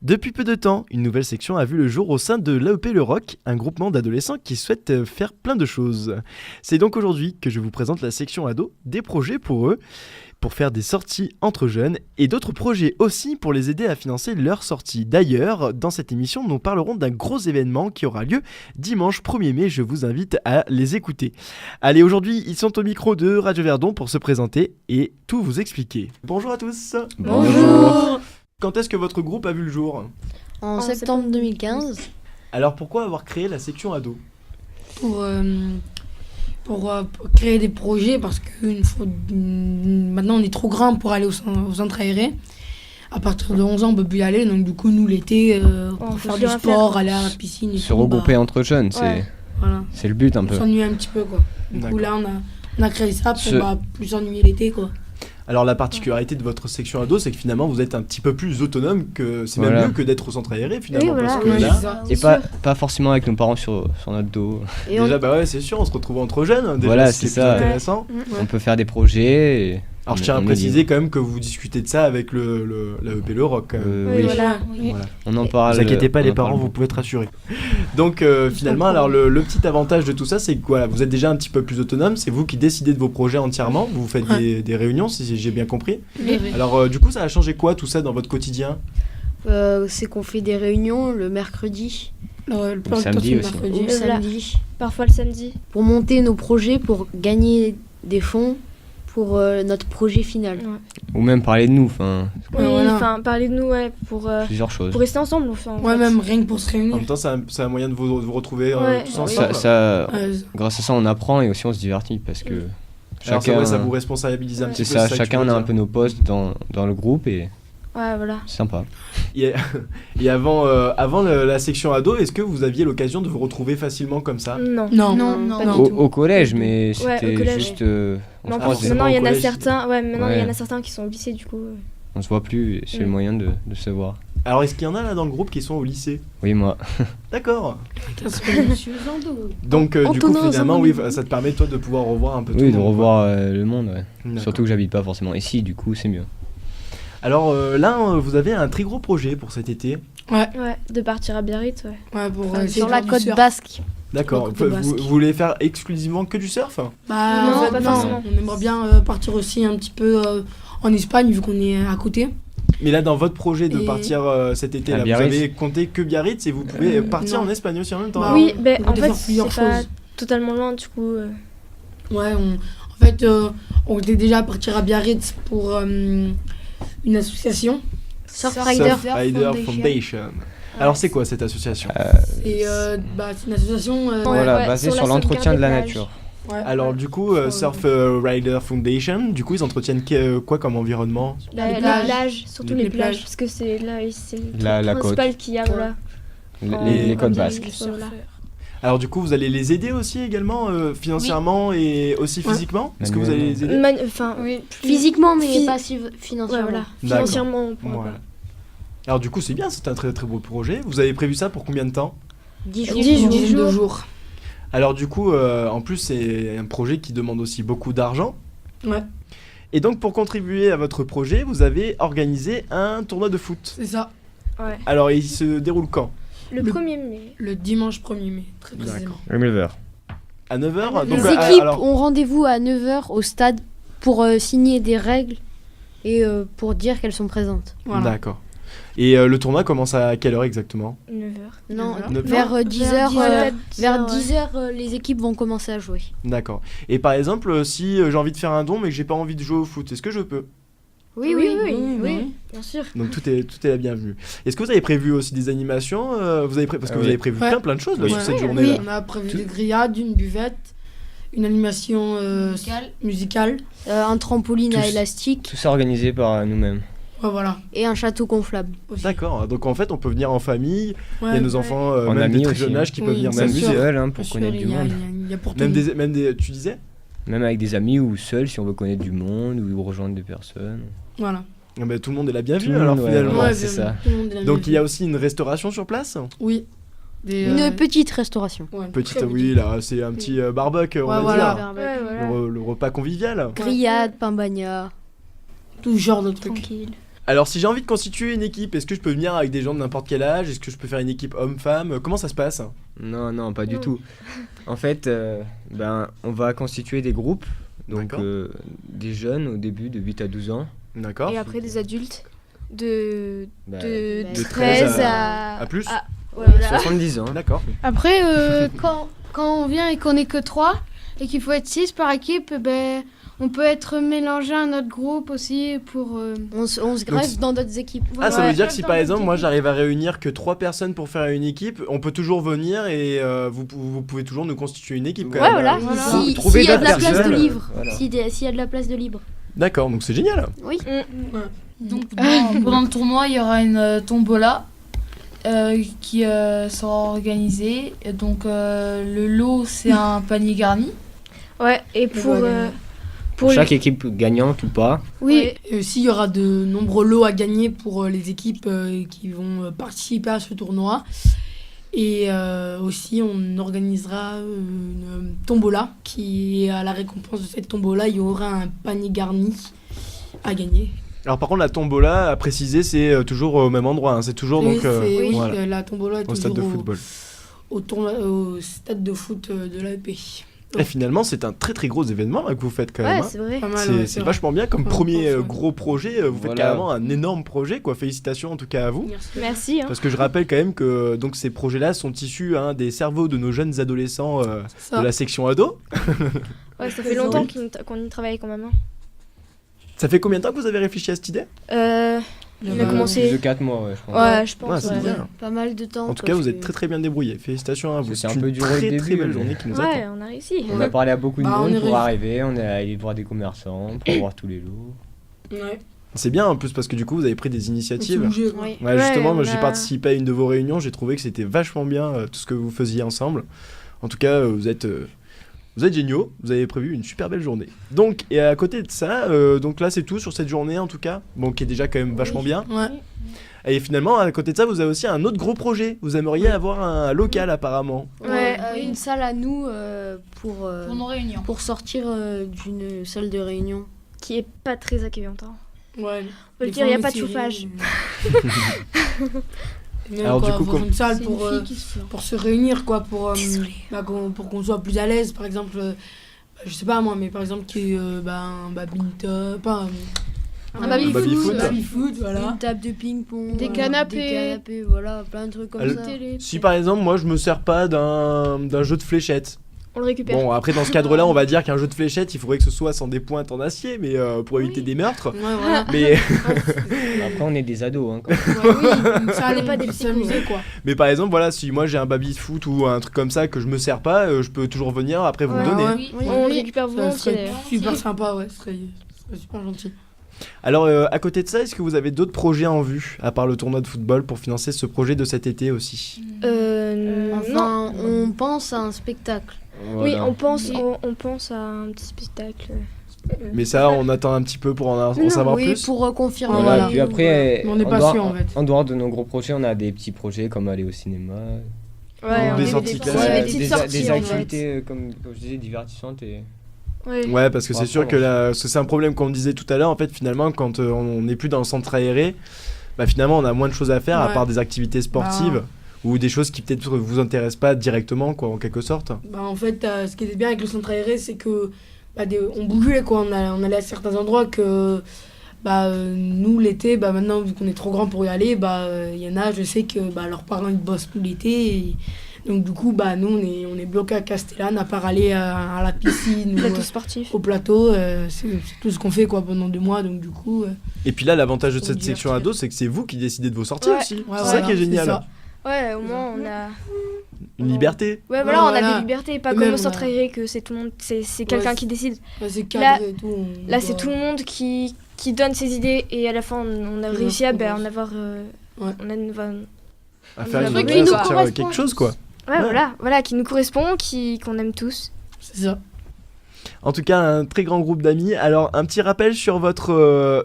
Depuis peu de temps, une nouvelle section a vu le jour au sein de l'AEP Le Roc, un groupement d'adolescents qui souhaitent faire plein de choses. C'est donc aujourd'hui que je vous présente la section ado, des projets pour eux, pour faire des sorties entre jeunes et d'autres projets aussi pour les aider à financer leurs sorties. D'ailleurs, dans cette émission, nous parlerons d'un gros événement qui aura lieu dimanche 1er mai, je vous invite à les écouter. Allez, aujourd'hui, ils sont au micro de Radio Verdon pour se présenter et tout vous expliquer. Bonjour à tous. Bonjour. Quand est-ce que votre groupe a vu le jour ? En septembre 2015. Alors pourquoi avoir créé la section ado ? Pour créer des projets parce que maintenant on est trop grand pour aller au centre aéré. À partir de 11 ans on peut plus y aller, donc du coup nous l'été pour faire du sport, aller à la piscine et se regrouper entre jeunes, voilà. C'est le but un peu. S'ennuyer un petit peu quoi. Du coup là on a créé ça pour plus s'ennuyer l'été quoi. Alors la particularité de votre section ado, c'est que finalement vous êtes un petit peu plus autonome, que c'est même mieux que d'être au centre aéré finalement. Oui, parce voilà. que là... Et pas forcément avec nos parents sur notre dos. Et déjà bah ouais c'est sûr, on se retrouve entre jeunes, déjà, voilà, c'est ça. Intéressant. Ouais. On peut faire des projets. Et... Alors je tiens à préciser quand même que vous discutez de ça avec l'AEP Le Roc. Oui. Voilà. On en parle. Ne vous inquiétez pas les parents, vous pouvez être rassurés. Donc finalement, alors le petit avantage de tout ça, c'est que voilà, vous êtes déjà un petit peu plus autonome, c'est vous qui décidez de vos projets entièrement, vous faites des réunions si j'ai bien compris. Oui. Alors du coup ça a changé quoi tout ça dans votre quotidien ? C'est qu'on fait des réunions le mercredi. Le samedi aussi. Ou le samedi. Parfois le samedi. Pour monter nos projets, pour gagner des fonds pour notre projet final. Ouais. Ou même parler de nous, Oui, parler de nous, pour plusieurs choses. Pour rester ensemble, en fait. Même rien que pour se réunir. En même temps, c'est un moyen de vous retrouver tous ensemble. Grâce à ça, on apprend et aussi on se divertit parce que chacun, ça vous responsabilise un petit peu. C'est ça, chacun a un peu nos postes dans le groupe et ouais, voilà. c'est sympa. Et avant la section ado, est-ce que vous aviez l'occasion de vous retrouver facilement comme ça ? Non. Au collège, mais c'était juste. Maintenant, il y en a certains. Ouais, maintenant il y en a certains qui sont au lycée, du coup. On se voit plus, c'est le moyen de se voir. Alors, est-ce qu'il y en a là dans le groupe qui sont au lycée ? Oui, moi. D'accord. Donc, du coup, finalement, oui, ça te permet toi de pouvoir revoir un peu tout le monde. Oui, de revoir le monde, ouais. Surtout que j'habite pas forcément ici, du coup, c'est mieux. Alors là, vous avez un très gros projet pour cet été. Ouais, de partir à Biarritz, sur la côte basque. D'accord. Vous voulez faire exclusivement que du surf ? Non, pas forcément. On aimerait bien partir aussi un petit peu en Espagne, vu qu'on est à côté. Mais là, dans votre projet de partir cet été, là, vous avez compté que Biarritz et vous pouvez partir en Espagne aussi en même temps. Oui, en fait, c'est pas totalement loin, du coup. Ouais, en fait, on était déjà partir à Biarritz pour une association. Surfrider Foundation. Alors c'est quoi cette association ? C'est une association basée sur l'entretien de la nature. Ouais. Alors du coup, Surf Rider Foundation, du coup ils entretiennent quoi comme environnement ? Les plages, surtout les plages, parce que c'est là, c'est le principal qu'il y a là. Les côtes basques. Alors du coup, vous allez les aider aussi également financièrement et aussi physiquement ? Est-ce que vous allez les aider ? Physiquement, mais pas financièrement. Voilà. Financièrement. Voilà. Alors du coup, c'est bien, c'est un très très beau projet. Vous avez prévu ça pour combien de temps ? 10 jours. Alors du coup, en plus, c'est un projet qui demande aussi beaucoup d'argent. Ouais. Et donc, pour contribuer à votre projet, vous avez organisé un tournoi de foot. C'est ça. Ouais. Alors, il se déroule quand ? Le 1er mai. Le dimanche 1er mai, très précisément. À 9h. À 9h ? Les équipes ont rendez-vous à 9h au stade pour signer des règles et pour dire qu'elles sont présentes. Voilà. D'accord. Et le tournoi commence à quelle heure exactement ? 9h. Non, 9h. vers 10h. Vers 10h, les équipes vont commencer à jouer. D'accord. Et par exemple, si j'ai envie de faire un don mais que j'ai pas envie de jouer au foot, est-ce que je peux ? Oui, bien sûr. Donc tout est la bienvenue. Est-ce que vous avez prévu aussi des animations ? Parce que vous avez prévu plein de choses là, sur cette journée-là. On a prévu des grillades, une buvette, une animation musicale, un trampoline à élastique. Tout ça organisé par nous-mêmes. Ouais, voilà. Et un château gonflable. D'accord, donc en fait on peut venir en famille, il y a nos enfants, en même des très aussi, jeunes âges qui peuvent venir même s'amuser. Seul, pour connaître du monde. Il y a pour même des, tu disais ? Même avec des amis ou seul si on veut connaître du monde ou rejoindre des personnes. Voilà. Ah bah, tout le monde est la bienvenue alors finalement. Ouais, c'est ça. Donc il y a aussi une restauration sur place ? Oui. Une petite restauration. Ouais, petite, oui, là, c'est un petit barbecue, on va dire. Ouais. Le repas convivial. Grillade, pain bagnat. Tout genre de trucs. Tranquille. Alors, si j'ai envie de constituer une équipe, est-ce que je peux venir avec des gens de n'importe quel âge? Est-ce que je peux faire une équipe homme-femme? Comment ça se passe? Non, pas du Non. tout. En fait, on va constituer des groupes, donc D'accord. des jeunes au début de 8 à 12 ans. D'accord. Et après des adultes de Bah, de de 13 à plus. ouais, voilà. 70 ans. D'accord. Après, quand on vient et qu'on est que 3 et qu'il faut être 6 par équipe, on peut être mélangé à un autre groupe aussi pour... On se greffe dans d'autres équipes. Ah, ça Ouais. veut dire que si par exemple, moi j'arrive à réunir que 3 personnes pour faire une équipe, on peut toujours venir et vous pouvez toujours nous constituer une équipe quand Ouais, même. voilà. Voilà. Si- Trouver S'il y a de la d'autres place de personnes, libre. voilà. S'il y a de la place de libre. D'accord, donc c'est génial. Oui. Donc, Pendant le tournoi, il y aura une tombola qui sera organisée. Et donc, le lot, c'est un panier garni. Ouais, et pour Pour chaque équipe gagnante ou pas. Oui, et aussi, il y aura de nombreux lots à gagner pour les équipes qui vont participer à ce tournoi. Et aussi, on organisera une tombola qui, à la récompense de cette tombola, il y aura un panier garni à gagner. Alors par contre, la tombola, à préciser, c'est toujours au même endroit. Hein. C'est toujours Oui, donc c'est- oui, voilà, la tombola est au stade de toujours football. au stade de foot de l'AEP. Et finalement, c'est un très très gros événement là, que vous faites quand même. ouais, Hein. c'est vrai. Pas mal, C'est ouais, c'est vrai. vachement bien comme Ouais, premier ouais. gros projet. Vous faites Voilà. carrément un énorme projet, quoi. Félicitations en tout cas à vous. Merci. Merci. Hein. Parce que je rappelle quand même que donc ces projets-là sont issus des cerveaux de nos jeunes adolescents Ça. de la section ado. Ouais, ça fait longtemps qu'on y travaille quand même. Hein. Ça fait combien de temps que vous avez réfléchi à cette idée? On a commencé. Plus de 4 mois, ouais, je pense. Ouais, je pense. Ouais, c'est ouais. bien. Pas mal de temps. En tout cas, vous êtes très très bien débrouillés. Félicitations à vous. C'est un une peu dur au très début, très belle mais- journée qui nous attend. Ouais, on a réussi. On a parlé à beaucoup de Bah, on monde est pour réussi. arriver, on est allé voir des commerçants pour voir tous les lots. Ouais. C'est bien en plus parce que du coup, vous avez pris des initiatives. Faut se bouger, quoi. Oui. Ouais, justement, on moi j'ai a- participé à une de vos réunions, j'ai trouvé que c'était vachement bien tout ce que vous faisiez ensemble. En tout cas, vous êtes géniaux, vous avez prévu une super belle journée. Donc, et à côté de ça, donc là c'est tout sur cette journée en tout cas, bon, qui est déjà quand même vachement bien. Ouais. Et finalement, à côté de ça, vous avez aussi un autre gros projet. Vous aimeriez avoir un local apparemment. Ouais. Une salle à nous pour Pour nos réunions. sortir d'une salle de réunion. Qui est pas très accueillante. Hein. Ouais. On peut le dire, il n'y a pas de chauffage. Alors, du coup, avoir comme- une salle C'est une pour, fille qui se fait. pour se réunir, quoi, pour qu'on soit plus à l'aise, par exemple, je sais pas moi, mais par exemple, un badminton, pas Un baby-foot. baby-foot, voilà. Une table de ping-pong. Des des canapés. canapés, voilà, plein de trucs comme Elle- ça. Si par exemple, moi je me sers pas d'un jeu de fléchettes. On le récupère. Bon, après dans ce cadre-là, on va dire qu'un jeu de fléchettes, il faudrait que ce soit sans des pointes en acier, mais pour éviter des meurtres. Ouais, voilà. Mais, Après, on est des ados. Hein, quoi. Ouais, oui, une salle, On n'est pas des pour petits s'amuser, quoi. mais par exemple, voilà, si moi j'ai un baby-foot ou un truc comme ça que je me sers pas, je peux toujours venir après vous Ouais, le donner. ouais. Oui. On le récupère Ça volontiers serait d'ailleurs. super sympa, ouais, ce serait super gentil. Alors, à côté de ça, est-ce que vous avez d'autres projets en vue, à part le tournoi de football, pour financer ce projet de cet été aussi? Non. Enfin, on pense à un spectacle. Oui, Voilà. on pense à un petit spectacle. Mais ça, on attend un petit peu pour en savoir oui, plus. pour confirmer. Voilà, Voilà. puis après, Mais on n'est pas dehors- sûr, en fait. En dehors de nos gros projets, on a des petits projets comme aller au cinéma. Ouais, Des on sorties fait claires. ouais, Ouais, des petites des, sorties des en activités, comme je disais, divertissantes. Et... fait. Ouais. Ouais, parce que Pour c'est sûr que apprendre. parce que c'est un problème qu'on disait tout à l'heure. En fait, finalement, quand on n'est plus dans le centre aéré, bah finalement, on a moins de choses à faire à Ouais. part des activités sportives ou des choses qui peut-être vous intéressent pas directement, quoi, en quelque sorte. Bah, en fait, ce qui était bien avec le centre aéré, c'est que on bougeait, quoi. On allait à certains endroits que nous, l'été, maintenant, vu qu'on est trop grand pour y aller, il y en a, je sais que leurs parents ils bossent tout l'été. Et donc, du coup, nous, on est bloqués à Castellane, à part aller à la piscine ou Plateau sportif. au plateau. C'est tout ce qu'on fait, quoi, pendant 2 mois. Donc, du coup, Et puis là, l'avantage de Pour cette me section divertir. ado, c'est que c'est vous qui décidez de vos sorties Ouais. aussi. ouais, c'est ça voilà, qui est génial. ça. Ouais, au moins on a. Une liberté. Ouais, voilà, on a voilà. des libertés, pas Et comme même, au centre aéré que c'est tout le monde, c'est quelqu'un Ouais, qui décide. Ouais, c'est cadré et tout. on Là, doit- c'est tout le monde qui donne ses idées et à la fin, on a Et réussi à on propose. en avoir. Ouais. On a une. À faire Un une truc qui nous sortir, correspond. quelque chose, quoi. Ouais, voilà, qui nous correspond, qu'on aime tous. C'est ça. En tout cas, un très grand groupe d'amis. Alors, un petit rappel sur votre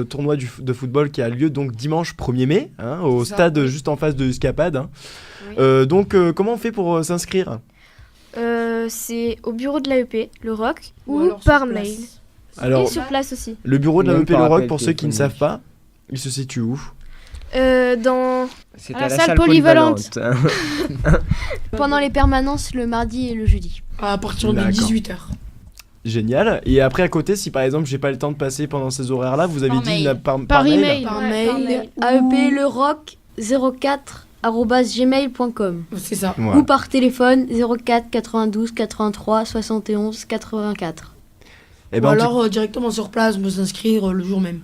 tournoi de football qui a lieu donc dimanche 1er mai, au C'est ça. stade juste en face de Escapade. Oui. Donc, comment on fait pour s'inscrire? C'est au bureau de l'AEP, le ROC, ou alors sur par place. mail. Alors, Et sur place aussi. le bureau de la Même EP Le par Rock, appel pour ceux qui ne savent téléphonique. pas, Il se situe où? C'est À la salle polyvalente. Pendant les permanences le mardi et le jeudi. À partir de D'accord. 18h. Génial. Et après à côté, si par exemple j'ai pas le temps de passer pendant ces horaires-là, vous avez Par dit mail. par mail. email. Par Ouais, mail. aepleroc04@gmail.com C'est ça. Ouais. ou par téléphone 04 92 83 71 84. Eh Ou ben, en tout- alors directement sur place, on peut s'inscrire le jour même.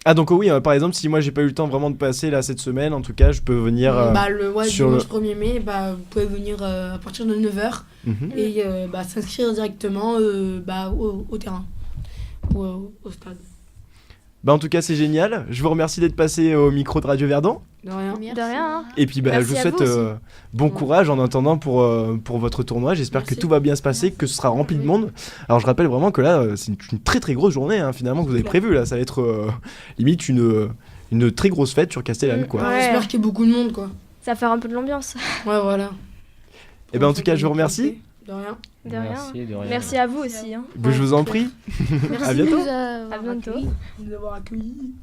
Ah donc oui, par exemple, si moi j'ai pas eu le temps vraiment de passer là cette semaine, en tout cas, je peux venir. sur Dimanche 1er mai, vous pouvez venir à partir de 9h Mhm. et s'inscrire directement au terrain, au stade. En tout cas, c'est génial. Je vous remercie d'être passé au micro de Radio Verdon. De rien. De rien. Hein. Et puis je Merci vous à souhaite vous aussi. bon courage en attendant pour votre tournoi. J'espère que Merci. tout va bien se passer, que ce sera rempli de monde. Alors je rappelle vraiment que là, c'est une très très grosse journée finalement que vous avez prévue. Là, ça va être limite une très grosse fête sur Castellane, quoi. Ouais. J'espère qu'il y a beaucoup de monde, quoi. Ça va faire un peu de l'ambiance. Ouais, voilà. Et en tout cas, je vous remercie. De rien. De rien. Merci, de rien. Merci à vous aussi. Hein. Je vous en prie. Merci À bientôt. de nous avoir À bientôt. De nous avoir accueillis.